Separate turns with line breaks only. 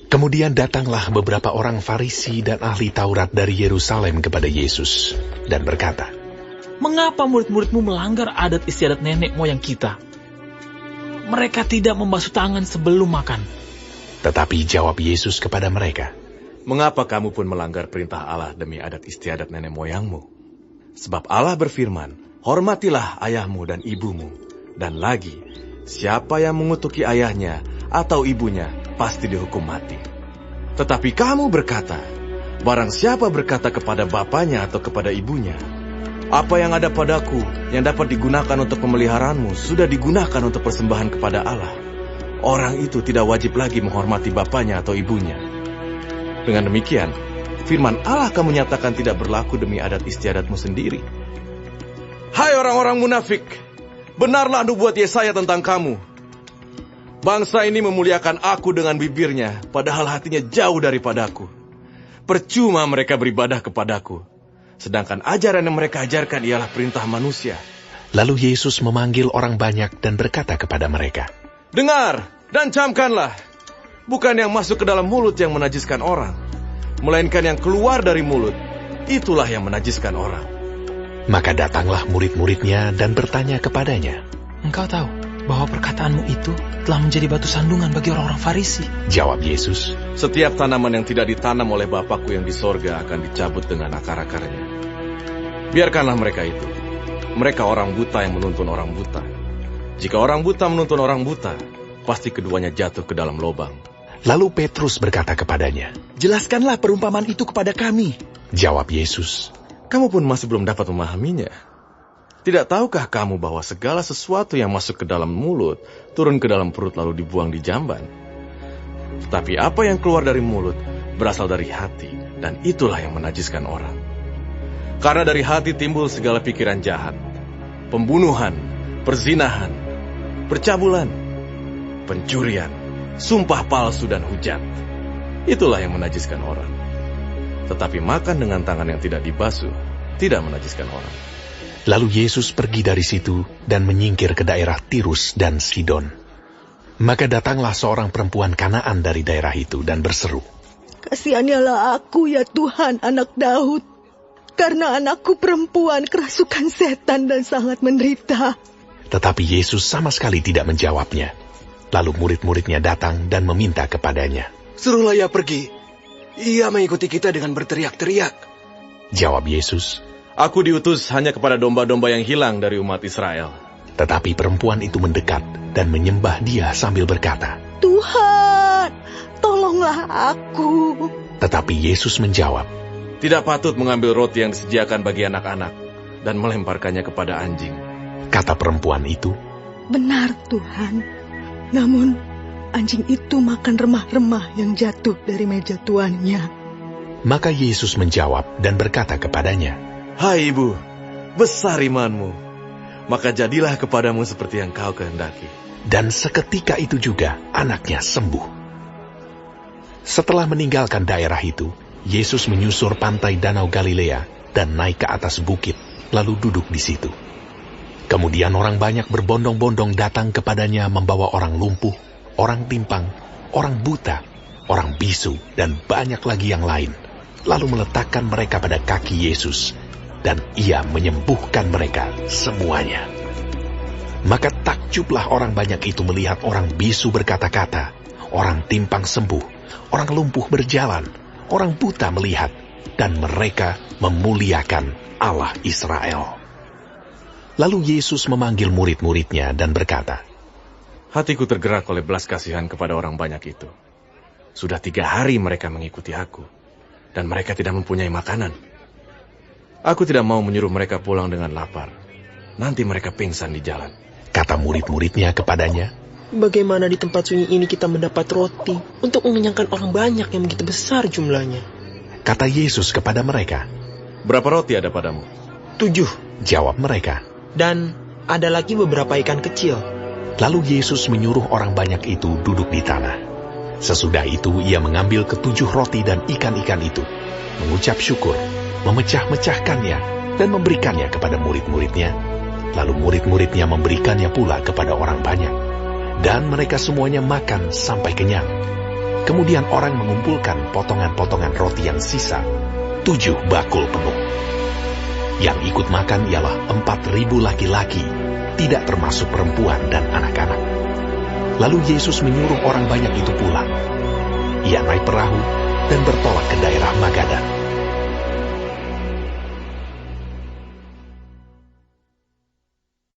Kemudian datanglah beberapa orang Farisi dan ahli Taurat dari Yerusalem kepada Yesus dan berkata,
"Mengapa murid-muridmu melanggar adat istiadat nenek moyang kita? Mereka tidak membasuh tangan sebelum makan."
Tetapi jawab Yesus kepada mereka,
"Mengapa kamu pun melanggar perintah Allah demi adat istiadat nenek moyangmu? Sebab Allah berfirman, hormatilah ayahmu dan ibumu. Dan lagi, siapa yang mengutuki ayahnya atau ibunya pasti dihukum mati. Tetapi kamu berkata, barang siapa berkata kepada bapaknya atau kepada ibunya, apa yang ada padaku yang dapat digunakan untuk pemeliharaanmu sudah digunakan untuk persembahan kepada Allah. Orang itu tidak wajib lagi menghormati bapaknya atau ibunya. Dengan demikian, firman Allah kamu nyatakan tidak berlaku demi adat istiadatmu sendiri. Hai orang-orang munafik, benarlah nubuat Yesaya tentang kamu. Bangsa ini memuliakan aku dengan bibirnya, padahal hatinya jauh daripadaku. Percuma mereka beribadah kepadaku, sedangkan ajaran yang mereka ajarkan ialah perintah manusia."
Lalu Yesus memanggil orang banyak dan berkata kepada mereka,
"Dengar dan camkanlah, bukan yang masuk ke dalam mulut yang menajiskan orang, melainkan yang keluar dari mulut, itulah yang menajiskan orang."
Maka datanglah murid-muridnya dan bertanya kepadanya,
"Engkau tahu bahwa perkataanmu itu telah menjadi batu sandungan bagi orang-orang Farisi?"
Jawab Yesus,
"Setiap tanaman yang tidak ditanam oleh Bapakku yang di sorga akan dicabut dengan akar-akarnya. Biarkanlah mereka itu. Mereka orang buta yang menuntun orang buta. Jika orang buta menuntun orang buta, pasti keduanya jatuh ke dalam lubang."
Lalu Petrus berkata kepadanya,
"Jelaskanlah perumpamaan itu kepada kami."
Jawab Yesus,
"Kamu pun masih belum dapat memahaminya. Tidak tahukah kamu bahwa segala sesuatu yang masuk ke dalam mulut, turun ke dalam perut lalu dibuang di jamban? Tetapi apa yang keluar dari mulut, berasal dari hati, dan itulah yang menajiskan orang. Karena dari hati timbul segala pikiran jahat, pembunuhan, perzinahan, percabulan, pencurian, sumpah palsu dan hujat. Itulah yang menajiskan orang. Tetapi makan dengan tangan yang tidak dibasuh, tidak menajiskan orang."
Lalu Yesus pergi dari situ dan menyingkir ke daerah Tirus dan Sidon. Maka datanglah seorang perempuan Kanaan dari daerah itu dan berseru,
"Kasihanilah aku ya Tuhan, anak Daud, karena anakku perempuan kerasukan setan dan sangat menderita."
Tetapi Yesus sama sekali tidak menjawabnya. Lalu murid-muridnya datang dan meminta kepadanya,
"Suruhlah ia pergi. Ia mengikuti kita dengan berteriak-teriak."
Jawab Yesus,
"Aku diutus hanya kepada domba-domba yang hilang dari umat Israel."
Tetapi perempuan itu mendekat dan menyembah Dia sambil berkata,
"Tuhan, tolonglah aku."
Tetapi Yesus menjawab,
"Tidak patut mengambil roti yang disediakan bagi anak-anak dan melemparkannya kepada anjing."
Kata perempuan itu,
"Benar Tuhan, namun anjing itu makan remah-remah yang jatuh dari meja tuannya."
Maka Yesus menjawab dan berkata kepadanya,
"Hai ibu, besar imanmu, maka jadilah kepadamu seperti yang kau kehendaki."
Dan seketika itu juga anaknya sembuh. Setelah meninggalkan daerah itu, Yesus menyusur pantai Danau Galilea dan naik ke atas bukit, lalu duduk di situ. Kemudian orang banyak berbondong-bondong datang kepadanya membawa orang lumpuh, orang timpang, orang buta, orang bisu, dan banyak lagi yang lain, lalu meletakkan mereka pada kaki Yesus, dan Ia menyembuhkan mereka semuanya. Maka takjublah orang banyak itu melihat orang bisu berkata-kata, orang timpang sembuh, orang lumpuh berjalan, orang buta melihat, dan mereka memuliakan Allah Israel. Lalu Yesus memanggil murid-muridnya dan berkata,
"Hatiku tergerak oleh belas kasihan kepada orang banyak itu. Sudah 3 hari mereka mengikuti aku, dan mereka tidak mempunyai makanan. Aku tidak mau menyuruh mereka pulang dengan lapar. Nanti mereka pingsan di jalan."
Kata murid-muridnya kepadanya,
"Bagaimana di tempat sunyi ini kita mendapat roti untuk mengenyangkan orang banyak yang begitu besar jumlahnya?"
Kata Yesus kepada mereka,
"Berapa roti ada padamu?"
7.
Jawab mereka.
Dan ada lagi beberapa ikan kecil.
Lalu Yesus menyuruh orang banyak itu duduk di tanah. Sesudah itu Ia mengambil ke-7 roti dan ikan-ikan itu, mengucap syukur, memecah-mecahkannya, dan memberikannya kepada murid-muridnya. Lalu murid-muridnya memberikannya pula kepada orang banyak. Dan mereka semuanya makan sampai kenyang. Kemudian orang mengumpulkan potongan-potongan roti yang sisa, 7 bakul penuh. Yang ikut makan ialah 4.000 laki-laki, tidak termasuk perempuan dan anak-anak. Lalu Yesus menyuruh orang banyak itu pulang. Ia naik perahu dan bertolak ke daerah Magadan.